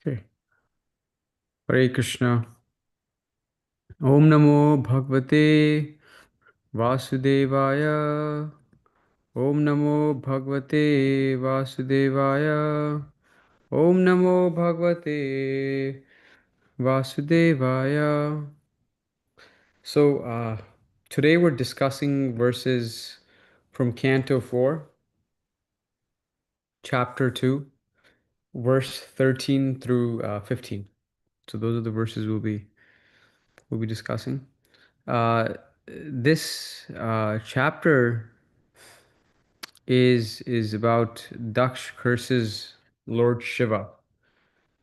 Okay. Hare Krishna. Om Namo Bhagavate Vasudevaya. Om Namo Bhagavate Vasudevaya. Om Namo Bhagavate Vasudevaya. So, today we're discussing verses from Canto 4, Chapter 2, verse 13 through 15. So those are the verses we'll be discussing. Uh, this chapter is about Daksh curses Lord Shiva.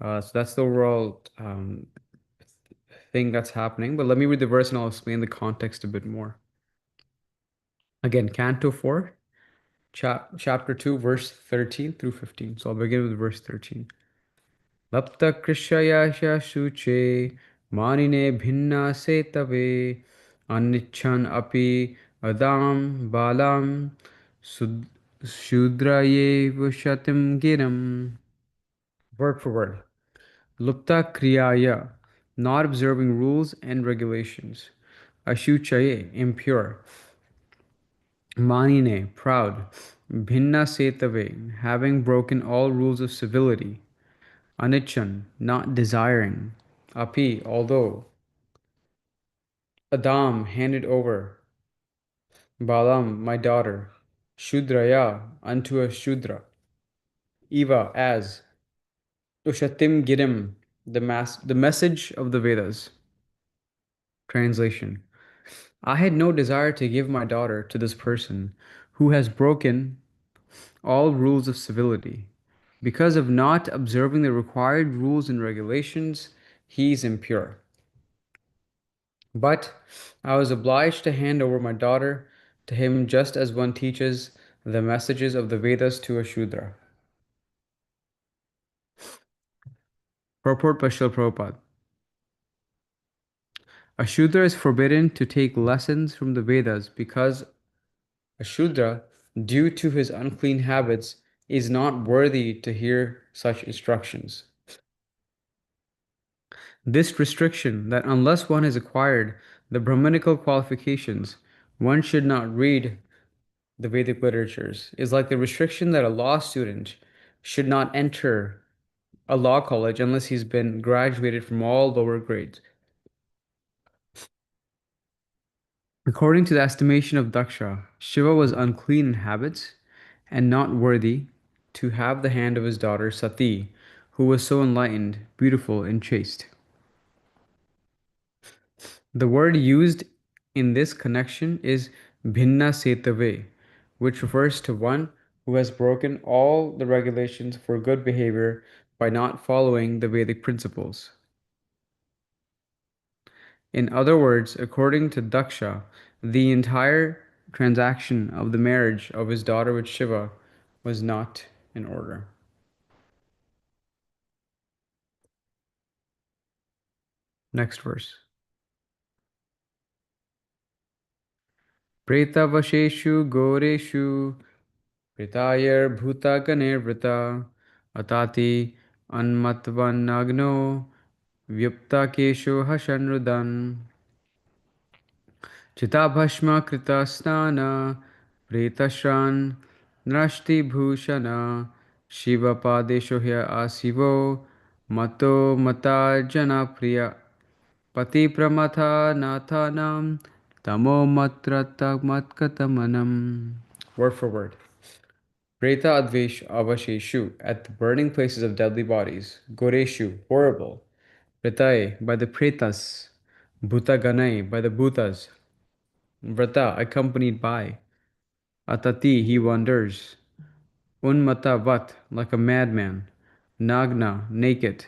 So that's the overall thing that's happening. But let me read the verse and I'll explain the context a bit more. Again, Canto 4, chapter 2, verse 13 through 15. So I'll begin with verse 13. Lapta Krishayasha Shuche Manine Bhinna Setave Anichan Api Adam Balam Shudraye Vashatim Giram. Word for word. Lupta Kriyaya, not observing rules and regulations. Ashuchaye, impure. Manine, proud. Bhinna Setave, having broken all rules of civility. Anichan, not desiring. Api, although. Adam, handed over. Balam, my daughter. Shudraya, unto a Shudra. Eva, as. Ushatim Girim, the message of the Vedas. Translation. I had no desire to give my daughter to this person who has broken all rules of civility. Because of not observing the required rules and regulations, he is impure. But I was obliged to hand over my daughter to him just as one teaches the messages of the Vedas to a Shudra. Purport by Srila Prabhupada. A Shudra is forbidden to take lessons from the Vedas because a Shudra, due to his unclean habits, is not worthy to hear such instructions. This restriction, that unless one has acquired the Brahminical qualifications, one should not read the Vedic literatures, is like the restriction that a law student should not enter a law college unless he's been graduated from all lower grades. According to the estimation of Daksha, Shiva was unclean in habits and not worthy to have the hand of his daughter Sati, who was so enlightened, beautiful, and chaste. The word used in this connection is bhinna setave, which refers to one who has broken all the regulations for good behavior by not following the Vedic principles. In other words, according to Daksha, the entire transaction of the marriage of his daughter with Shiva was not in order. Next verse. Pretavasheshu goreshu pritayar bhutaganirvrita atati anmatvanagno vyupta kesho hashanrudan चिताभस्म कृतस्नान प्रेतश्रान नृष्टि Bhushan शिवपादेशो ह्य आशिवो मतो मता जनप्रिय पतिप्रमथा नाथानां तमो मत्र तमत्कतमनम्. Word for word. Preta advesh avasheshu, at the burning places of deadly bodies. Goreshu, horrible. Pretaye, by the pretas. Bhutaganai, by the bhutas. Vrata, accompanied by. Atati, he wanders. Unmata vat, like a madman. Nagna, naked.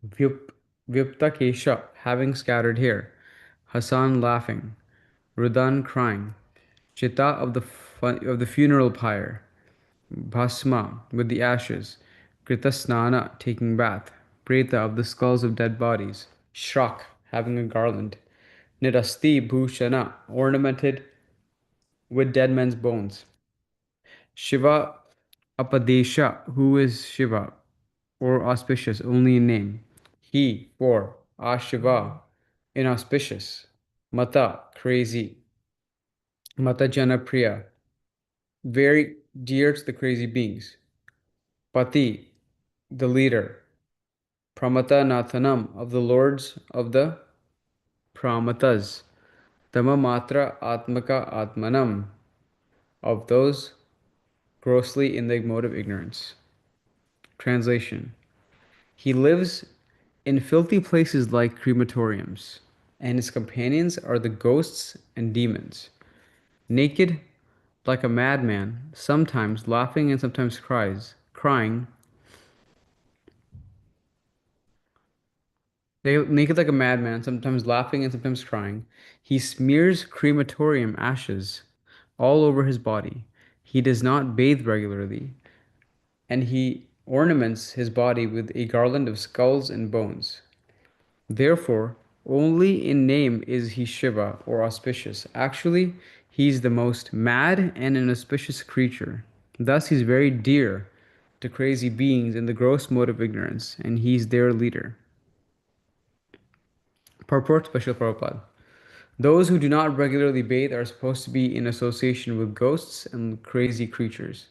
Vyup, Vyuptakesha, having scattered hair. Hassan, laughing. Rudan, crying. Chita, of the funeral pyre. Bhasma, with the ashes. Kritasnana, taking bath. Preta, of the skulls of dead bodies. Shrak, having a garland. Nidasti, bhushana, ornamented with dead men's bones. Shiva Apadesha, who is Shiva? or auspicious only in name. He, for, Ashiva, inauspicious. Mata, crazy. Mata Jana Priya, very dear to the crazy beings. Pati, the leader. Pramata Nathanam, of the lords of the Pramatas. Tamamatra Atmaka Atmanam, of those grossly in the mode of ignorance. Translation: He lives in filthy places like crematoriums, and his companions are the ghosts and demons. Naked like a madman, sometimes laughing and sometimes crying, naked like a madman, sometimes laughing and sometimes crying, he smears crematorium ashes all over his body. He does not bathe regularly, and he ornaments his body with a garland of skulls and bones. Therefore, only in name is he Shiva or auspicious. Actually, he's the most mad and inauspicious creature. Thus, he's very dear to crazy beings in the gross mode of ignorance, and he's their leader. Purport Special Prabhupada. Those who do not regularly bathe are supposed to be in association with ghosts and crazy creatures.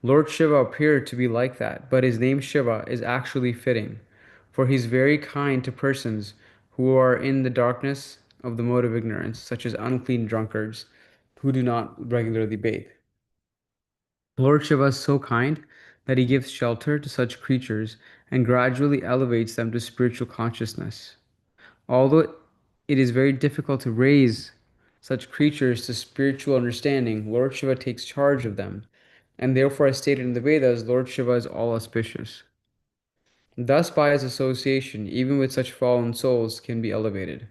Lord Shiva appeared to be like that, but his name Shiva is actually fitting, for he's very kind to persons who are in the darkness of the mode of ignorance, such as unclean drunkards who do not regularly bathe. Lord Shiva is so kind that he gives shelter to such creatures and gradually elevates them to spiritual consciousness. Although it is very difficult to raise such creatures to spiritual understanding, Lord Shiva takes charge of them, and therefore, as stated in the Vedas, Lord Shiva is all auspicious. Thus, by his association, even with such fallen souls can be elevated.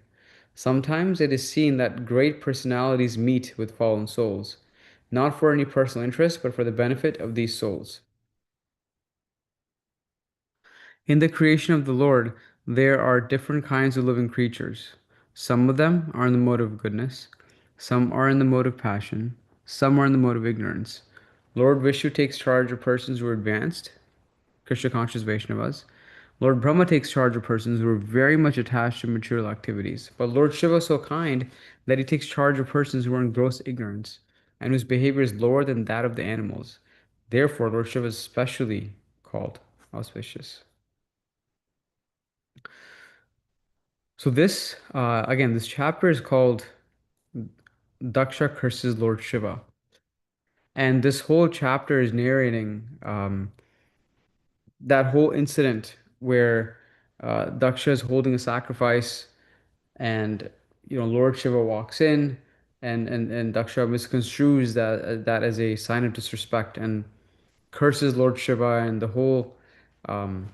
Sometimes it is seen that great personalities meet with fallen souls, not for any personal interest, but for the benefit of these souls. In the creation of the Lord, there are different kinds of living creatures. Some of them are in the mode of goodness, some are in the mode of passion, some are in the mode of ignorance. Lord Vishnu takes charge of persons who are advanced, Krishna conscious Vaishnavas. Lord Brahma takes charge of persons who are very much attached to material activities. But Lord Shiva is so kind that he takes charge of persons who are in gross ignorance and whose behavior is lower than that of the animals. Therefore, Lord Shiva is specially called auspicious. So this chapter is called Daksha curses Lord Shiva, and this whole chapter is narrating that whole incident where Daksha is holding a sacrifice, and Lord Shiva walks in, and Daksha misconstrues that as a sign of disrespect and curses Lord Shiva, and the whole um,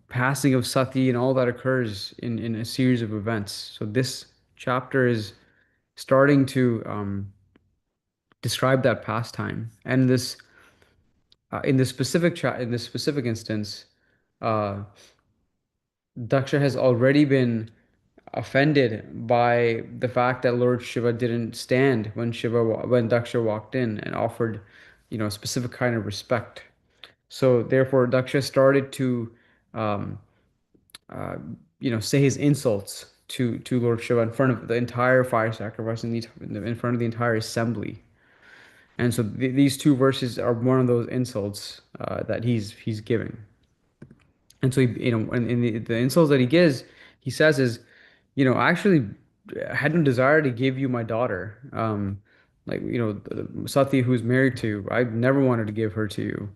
passing of Sati and all that occurs in a series of events. So this chapter is starting to describe that pastime. And this in this specific instance, uh, Daksha has already been offended by the fact that Lord Shiva didn't stand when Daksha walked in and offered, a specific kind of respect. So therefore, Daksha started to um, uh, say his insults to Lord Shiva in front of the entire fire sacrifice and in front of the entire assembly. And so these two verses are one of those insults that he's giving. And so in the insults that he gives, he says is, I actually had no desire to give you my daughter. Like, Sati, who's married to you, I never wanted to give her to you.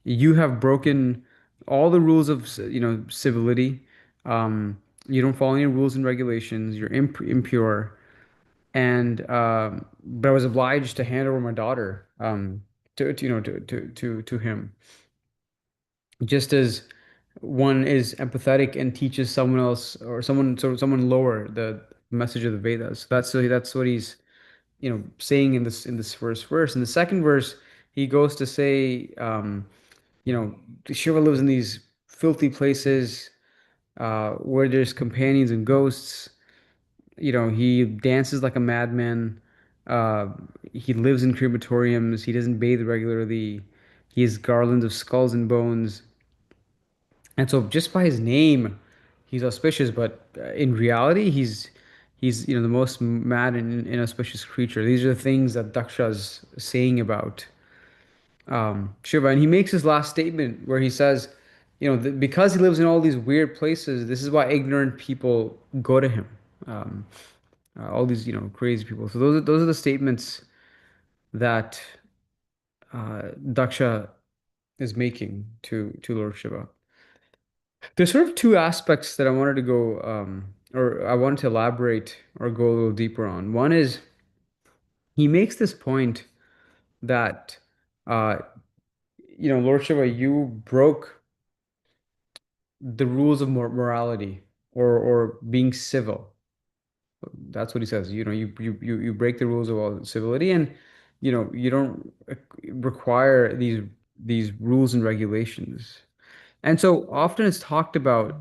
You have broken all the rules of, civility. You don't follow any rules and regulations. You're impure, and but I was obliged to hand over my daughter to him, just as one is empathetic and teaches someone else or someone lower the message of the Vedas. That's what he's saying in this first verse. In the second verse, he goes to say, Shiva lives in these filthy places where there's companions and ghosts. He dances like a madman. Uh, he lives in crematoriums. He doesn't bathe regularly. He has garlands of skulls and bones. And so just by his name, he's auspicious, but in reality, he's the most mad and inauspicious creature. These are the things that Daksha's saying about Shiva, and he makes his last statement where he says, because he lives in all these weird places, this is why ignorant people go to him. Um, all these crazy people. So those are the statements that Daksha is making to Lord Shiva. There's sort of two aspects that I wanted to go, or I wanted to elaborate or go a little deeper on. One is he makes this point that, uh, Lord Shiva, you broke the rules of morality or being civil. That's what he says. You break the rules of all civility, and you don't require these rules and regulations. And so often it's talked about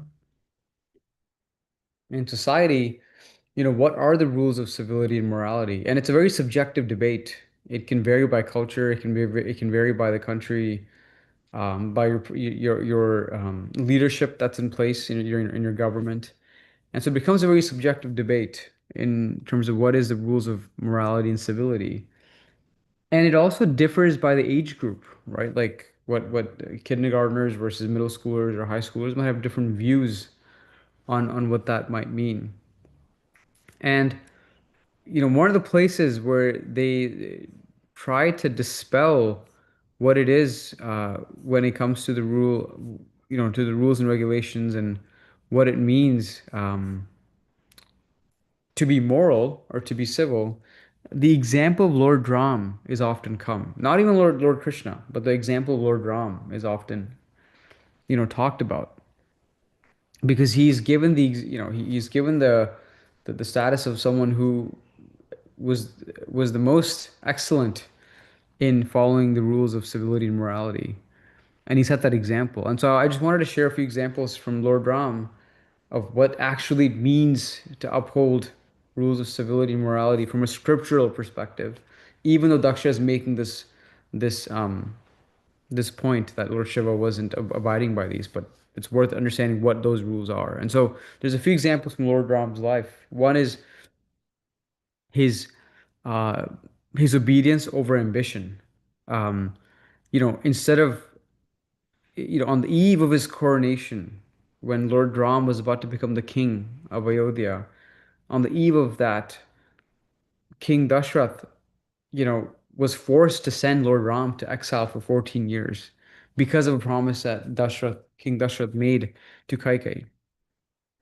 in society, what are the rules of civility and morality? And it's a very subjective debate. It can vary by culture. It can vary by the country, by your leadership that's in place in your government. And so it becomes a very subjective debate in terms of what is the rules of morality and civility. And it also differs by the age group, right? Like what kindergartners versus middle schoolers or high schoolers might have different views on what that might mean. And one of the places where they try to dispel what it is when it comes to the to the rules and regulations and what it means to be moral or to be civil, the example of Lord Ram is often come. Not even Lord Krishna, but the example of Lord Ram is often, talked about because he's given he's given the status of someone who was was the most excellent in following the rules of civility and morality. And he set that example. And so I just wanted to share a few examples from Lord Ram of what actually means to uphold rules of civility and morality from a scriptural perspective, even though Daksha is making this this point that Lord Shiva wasn't abiding by these, but it's worth understanding what those rules are. And so there's a few examples from Lord Ram's life. One is his uh, his obedience over ambition. Um, instead of on the eve of his coronation, when Lord Ram was about to become the king of Ayodhya, on the eve of that, King Dashrath, was forced to send Lord Ram to exile for 14 years because of a promise that King Dashrath made to Kaikai.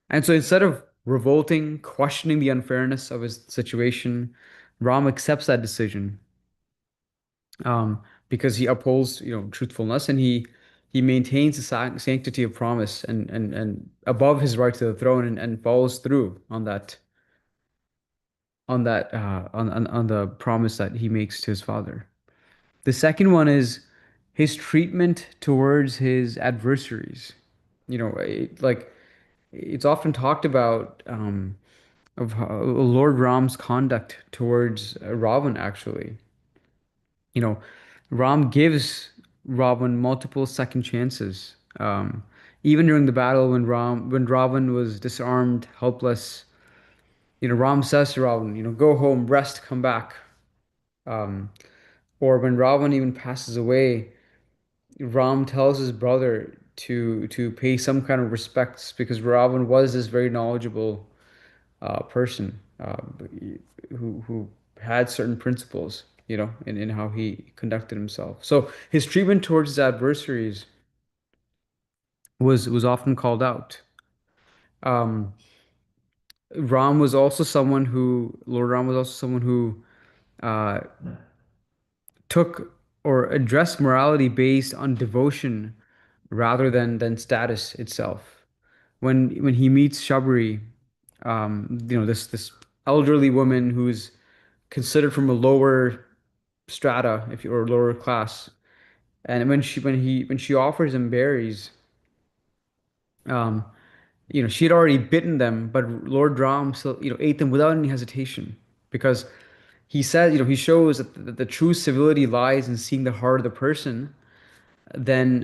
And so instead of revolting, questioning the unfairness of his situation, Ram accepts that decision because he upholds, truthfulness, and he maintains the sanctity of promise and above his right to the throne, and follows through on the promise that he makes to his father. The second one is his treatment towards his adversaries. It's often talked about of Lord Ram's conduct towards Ravan actually. you know, Ram gives Ravan multiple second chances. Even during the battle when Ravan was disarmed, helpless, Ram says to Ravan, go home, rest, come back. Um, or when Ravan even passes away, Ram tells his brother to pay some kind of respects because Ravan was this very knowledgeable person who had certain principles, in how he conducted himself. So his treatment towards his adversaries was often called out. Um, Lord Ram was also someone who uh, took or addressed morality based on devotion rather than status itself. When he meets Shabri, this elderly woman who's considered from a lower strata, if you or lower class, and when she offers him berries, um, she had already bitten them, but Lord Ram still ate them without any hesitation because he said he shows that the true civility lies in seeing the heart of the person than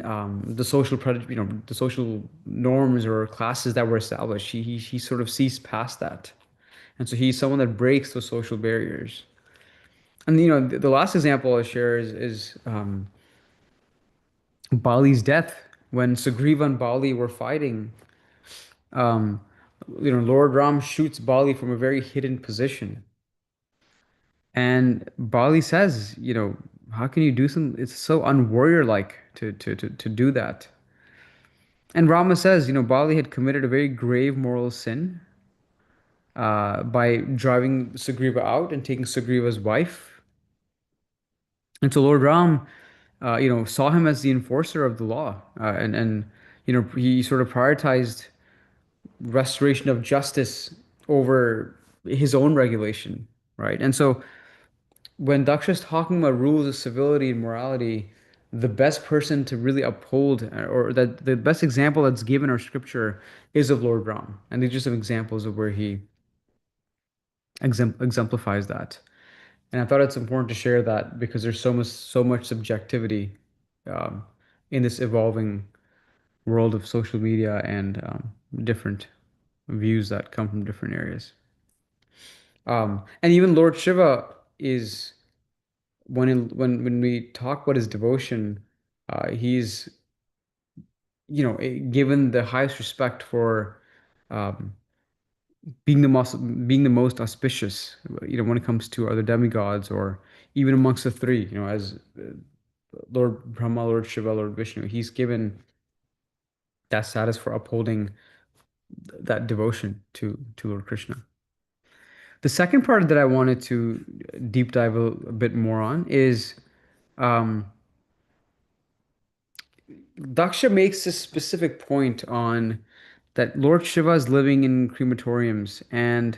the social the social norms or classes that were established. He sort of sees past that, and so he's someone that breaks those social barriers. And the last example I'll share is Bali's death. When Sugriva and Bali were fighting, um, Lord Ram shoots Bali from a very hidden position. And Bali says, how can you do something? It's so unwarrior-like to do that. And Rama says, Bali had committed a very grave moral sin by driving Sugriva out and taking Sugriva's wife. And so Lord Ram, saw him as the enforcer of the law, and he sort of prioritized restoration of justice over his own regulation, right? And so when Daksha's talking about rules of civility and morality, the best person to really uphold, or that the best example that's given our scripture is of Lord Ram. And these are some examples of where he exemplifies that. And I thought it's important to share that because there's so much subjectivity um, in this evolving world of social media and different views that come from different areas. And even Lord Shiva is when we talk about his devotion, he's given the highest respect for um, being the most auspicious, when it comes to other demigods or even amongst the three, as Lord Brahma, Lord Shiva, Lord Vishnu. He's given that status for upholding that devotion to Lord Krishna. The second part that I wanted to deep dive a bit more on is um, Daksha makes a specific point on that Lord Shiva is living in crematoriums, and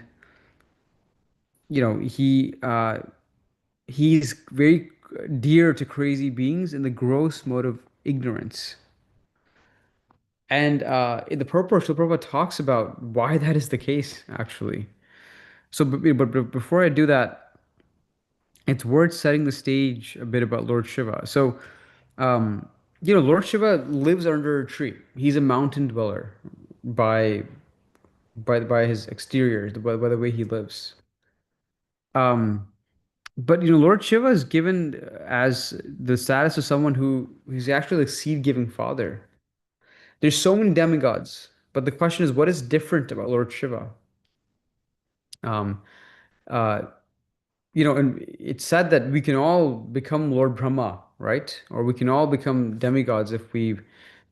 he's very dear to crazy beings in the gross mode of ignorance. And in the purport, Srila Prabhupada talks about why that is the case, actually. So, but before I do that, it's worth setting the stage a bit about Lord Shiva. So, um, Lord Shiva lives under a tree. He's a mountain dweller by by his exterior, by the way he lives. Um, but Lord Shiva is given as the status of someone who's actually like seed-giving father. There's so many demigods, but the question is, what is different about Lord Shiva? Um, uh, and it's said that we can all become Lord Brahma, right? Or we can all become demigods if we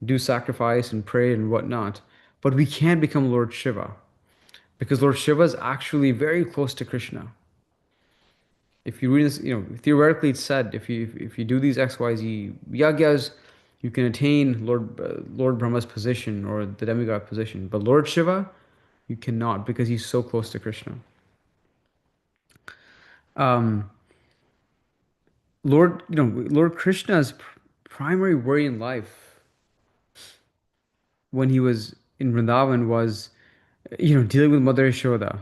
do sacrifice and pray and whatnot. But we can't become Lord Shiva because Lord Shiva is actually very close to Krishna. If you read this, theoretically it's said if you do these XYZ yagyas, you can attain Lord Brahma's position or the demigod position. But Lord Shiva, you cannot because he's so close to Krishna. Um, Lord Krishna's primary worry in life when he was in Vrindavan was, dealing with Mother Yashoda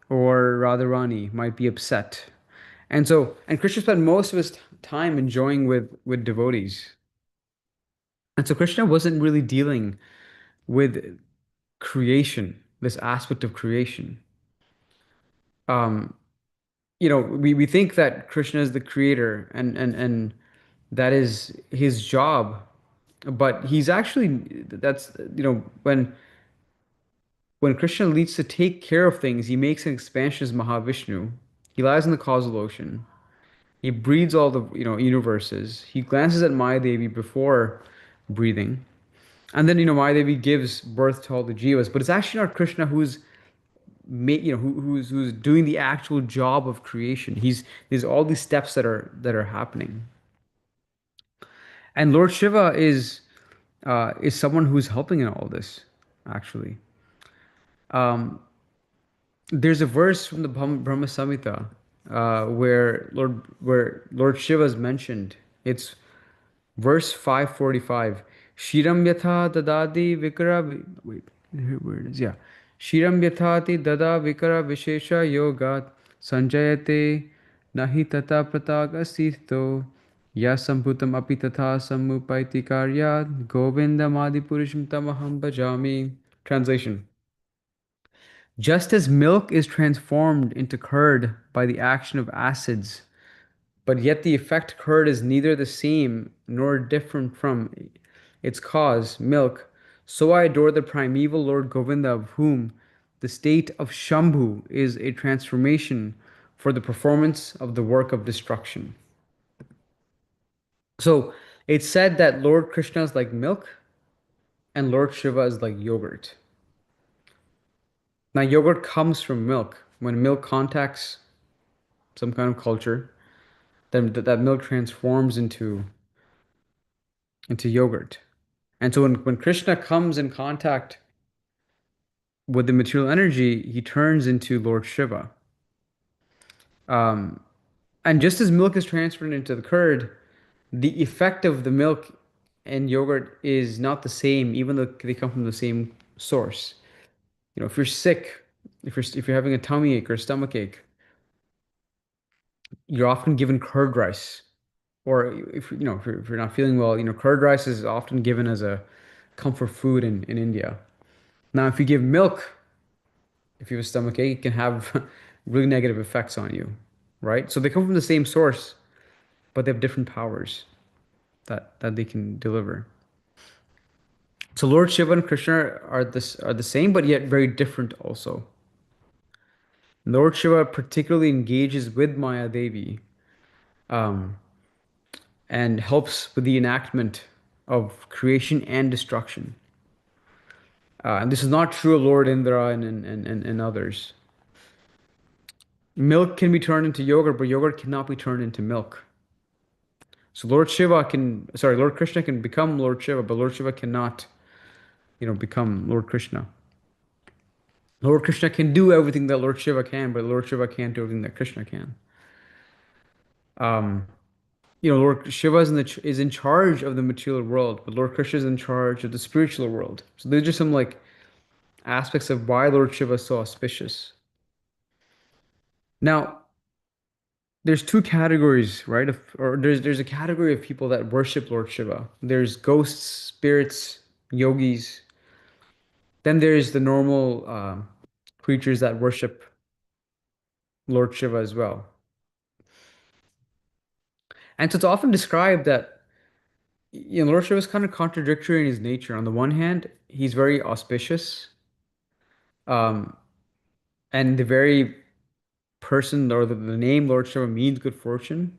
or Radharani might be upset. And Krishna spent most of his time enjoying with devotees. And so Krishna wasn't really dealing with creation, this aspect of creation. Um, we think that Krishna is the creator and that is his job, but he's actually that's when Krishna leads to take care of things, he makes an expansion as Mahavishnu. He lies in the causal ocean. He breathes all the universes. He glances at Maya Devi before breathing. And then, Maya Devi gives birth to all the jivas, but it's actually not Krishna who's doing the actual job of creation. There's all these steps that are happening. And Lord Shiva is someone who's helping in all this, actually. Um, there's a verse from the Brahma Samhita where Lord Shiva is mentioned. It's verse 545. Shiram yatha dadadi vikara. Wait, where it is? Yeah. Shiram yathati dada vikara vishesha yogat sanjayate nahi tata pratag asithto Yasamputam api tatha samupaiti karyat Govindam adipurusham tamaham bhajami. Translation. Just as milk is transformed into curd by the action of acids, but yet the effect curd is neither the same nor different from its cause, milk, so I adore the primeval Lord Govinda, of whom the state of Shambhu is a transformation for the performance of the work of destruction. So it's said that Lord Krishna is like milk and Lord Shiva is like yogurt. Now, yogurt comes from milk. When milk contacts some kind of culture, then that milk transforms into yogurt. And so when Krishna comes in contact with the material energy, he turns into Lord Shiva. Um, and just as milk is transferred into the curd, the effect of the milk and yogurt is not the same, even though they come from the same source. You know, if you're sick, if you're having a tummy ache or a stomach ache, you're often given curd rice. Or if you're not feeling well, curd rice is often given as a comfort food in India. Now, if you give milk, if you have a stomach ache, it can have really negative effects on you, right? So they come from the same source, but they have different powers that they can deliver. So Lord Shiva and Krishna are the same, but yet very different also. Lord Shiva particularly engages with Maya Devi, um, and helps with the enactment of creation and destruction. And this is not true of Lord Indra and others. Milk can be turned into yogurt, but yogurt cannot be turned into milk. So Lord Krishna can become Lord Shiva, but Lord Shiva cannot, become Lord Krishna. Lord Krishna can do everything that Lord Shiva can, but Lord Shiva can't do everything that Krishna can. Um, Lord Shiva is in charge of the material world, but Lord Krishna is in charge of the spiritual world. So these are some like aspects of why Lord Shiva is so auspicious. Now, there's two categories, right? Or there's a category of people that worship Lord Shiva. There's ghosts, spirits, yogis. Then there's the normal creatures that worship Lord Shiva as well. And so it's often described that Lord Shiva is kind of contradictory in his nature. On the one hand, he's very auspicious, um, and the very person or the name Lord Shiva means good fortune.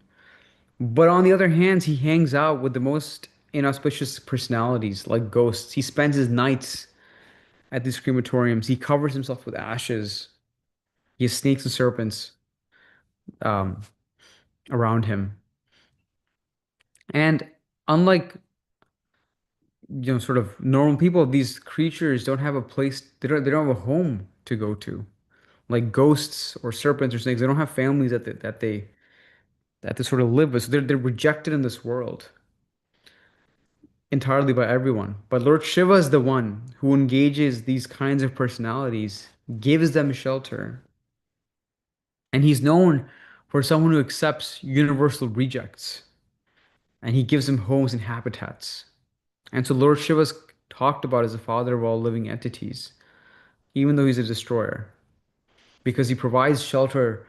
But on the other hand, he hangs out with the most inauspicious personalities, like ghosts. He spends his nights at these crematoriums. He covers himself with ashes. He has snakes and serpents um, around him. And unlike, sort of normal people, these creatures don't have a place. They don't have a home to go to. Like ghosts or serpents or snakes, they don't have families that they sort of live with. So they're rejected in this world entirely by everyone. But Lord Shiva is the one who engages these kinds of personalities, gives them shelter, and he's known for someone who accepts universal rejects, and he gives them homes and habitats. And so Lord Shiva's talked about as the father of all living entities, even though he's a destroyer, because he provides shelter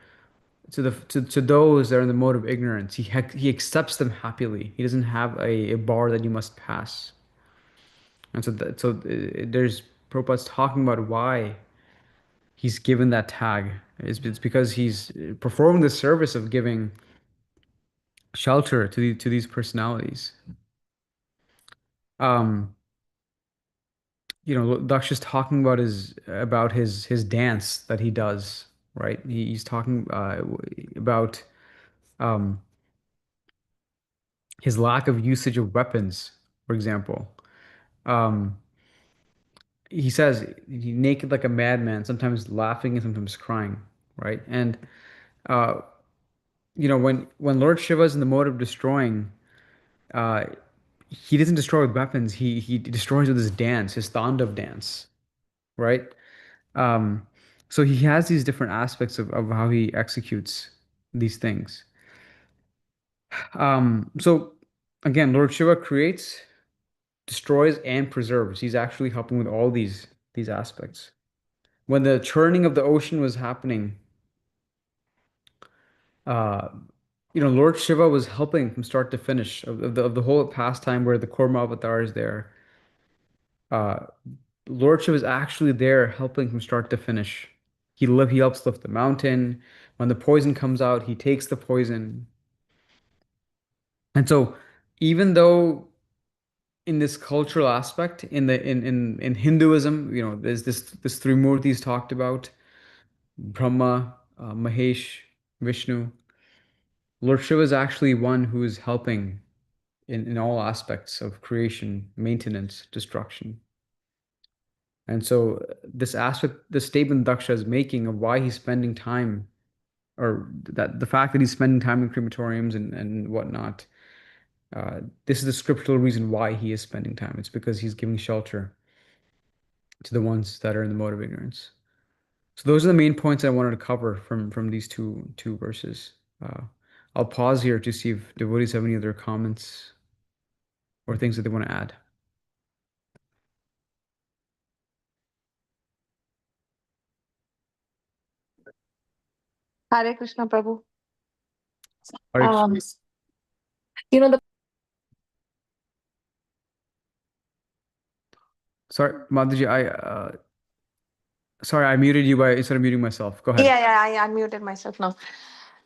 to those that are in the mode of ignorance. He accepts them happily. He doesn't have a bar that you must pass. And there's Prabhupada's talking about why he's given that tag. It's because he's performing the service of giving shelter to these personalities. Um, Daksha's talking about his dance that he does, right? He's talking about um, his lack of usage of weapons, for example. Um, he says he naked like a madman, sometimes laughing and sometimes crying, right? And uh, when Lord Shiva is in the mode of destroying, uh, he doesn't destroy with weapons. He destroys with his dance, his Tandav dance, right? Um, so he has these different aspects of how he executes these things. So again, Lord Shiva creates, destroys, and preserves. He's actually helping with all these aspects. When the churning of the ocean was happening, uh, Lord Shiva was helping from start to finish of the whole pastime where the Kurma avatar is there. Uh, Lord Shiva is actually there helping from start to finish. He helps lift the mountain. When the poison comes out, he takes the poison. And so, even though in this cultural aspect, in Hinduism, there's this three murtis talked about, Brahma, Mahesh, Vishnu. Lord Shiva is actually one who is helping in all aspects of creation, maintenance, destruction. And so this aspect, the statement Daksha is making of why he's spending time, or that the fact that he's spending time in crematoriums and whatnot, this is the scriptural reason why he is spending time. It's because he's giving shelter to the ones that are in the mode of ignorance. So those are the main points I wanted to cover from these two verses. Uh, I'll pause here to see if devotees have any other comments or things that they want to add. Hare Krishna, Prabhu. Hare Krishna. Um, you know the Sorry, Mataji, sorry, I muted you by instead of muting myself. Go ahead. yeah, I unmuted myself now.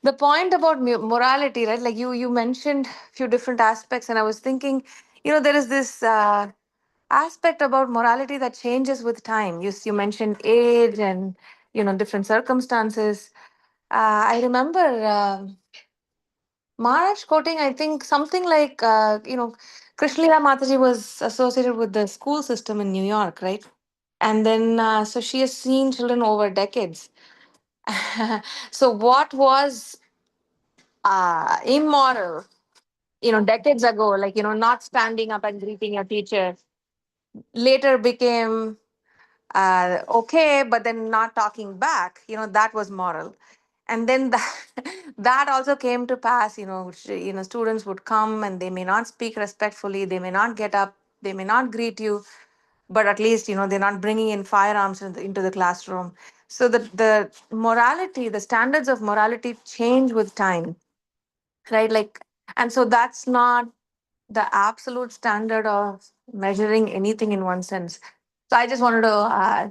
The point about morality, right? Like you mentioned few different aspects, and I was thinking, there is this aspect about morality that changes with time. You mentioned age and different circumstances. I remember Maharaj quoting, I think something like Krishnalila Mataji was associated with the school system in New York, right? And then so she has seen children over decades. So what was immoral decades ago, like not standing up and greeting your teacher, later became okay, but then not talking back, that was moral. And then that, that also came to pass. Students would come and they may not speak respectfully, they may not get up, they may not greet you, but at least they're not bringing in firearms into the classroom. So the morality, the standards of morality change with time, right? Like, and so that's not the absolute standard of measuring anything in one sense. So I just wanted to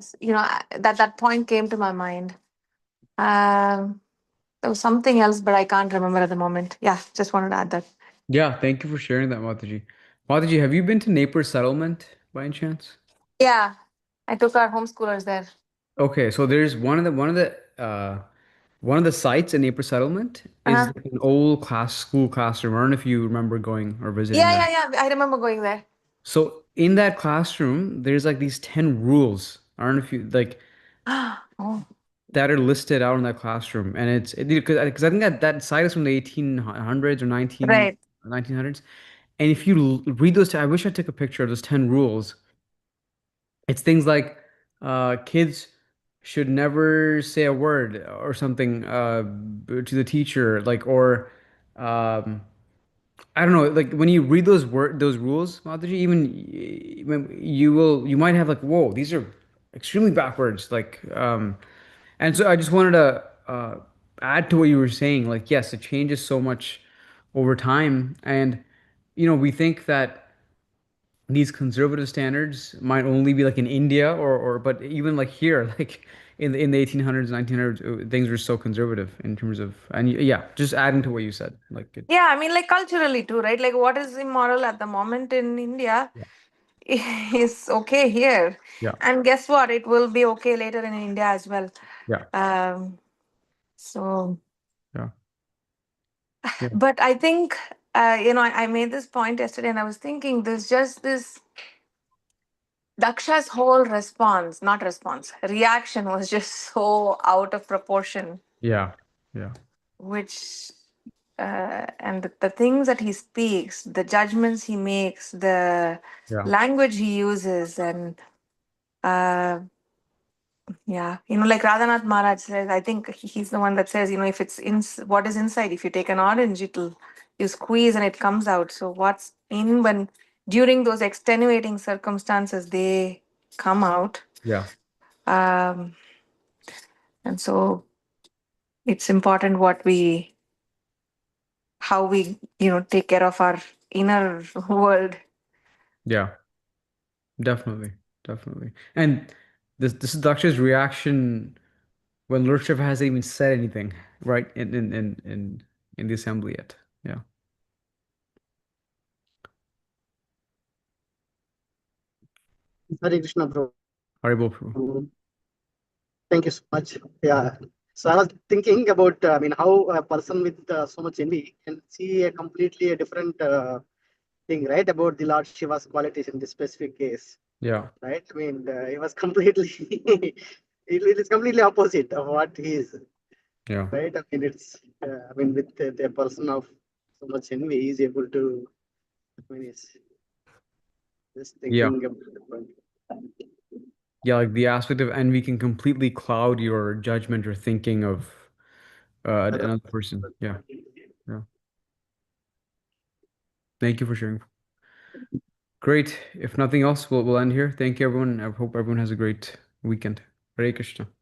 that point came to my mind. There was something else, but I can't remember at the moment. Yeah, just wanted to add that. Yeah, thank you for sharing that, Mataji. Mataji, have you been to Napier Settlement by any chance? Yeah, I took our homeschoolers there. Okay, so there's one of the sites in Napier Settlement is Uh-huh. like an old school classroom. I don't know if you remember going or visiting that. Yeah. I remember going there. So in that classroom, there's like these 10 rules. I don't know if you like Oh, that are listed out in that classroom. And it's because I think that site is from the 1800s or right. 1900s. And if you read those, I wish I took a picture of those 10 rules. It's things like kids should never say a word or something to the teacher, like or um, I don't know, like when you read those rules, Mataji, you might have like, whoa, these are extremely backwards. And so I just wanted to add to what you were saying. Like, yes, it changes so much over time, and we think that these conservative standards might only be like in India or but even like here, like in the 1800s, 1900s, things were so conservative in terms of and yeah, just adding to what you said, like it, Yeah, I mean, like culturally too, right? Like what is immoral at the moment in India yeah, is okay here. yeah, And guess what? It will be okay later in India as well. yeah, Um, so, yeah, yeah, but I think, I made this point yesterday and I was thinking there's just this Daksha's whole response, not response, reaction was just so out of proportion, yeah, yeah, which, and the things that he speaks, the judgments he makes, the yeah, language he uses, and uh, yeah, like Radhanath Maharaj says, I think he's the one that says, if it's in what is inside, if you take an orange, it'll you squeeze and it comes out. So what's in when during those extenuating circumstances they come out. Yeah. um, and so it's important what we how we take care of our inner world. Yeah. Definitely. Definitely. And this is Daksha's reaction when Lord Shiva hasn't even said anything, right? In the assembly yet. Yeah. Hare Krishna, Prabhu. Haribol Prabhu. Thank you so much. Yeah. So I was thinking about, how a person with so much envy can see a completely a different thing, right? About the Lord Shiva's qualities in this specific case, Yeah. right? He was completely, it is completely opposite of what he is, Yeah. right? With the person of so much envy, he is able to, he's just Yeah. thinking about the point. Yeah, like the aspect of envy can completely cloud your judgment or thinking of Other another person. person. Yeah. Yeah. Thank you for sharing. Great. If nothing else, we'll end here. Thank you, everyone. I hope everyone has a great weekend. Hare Krishna.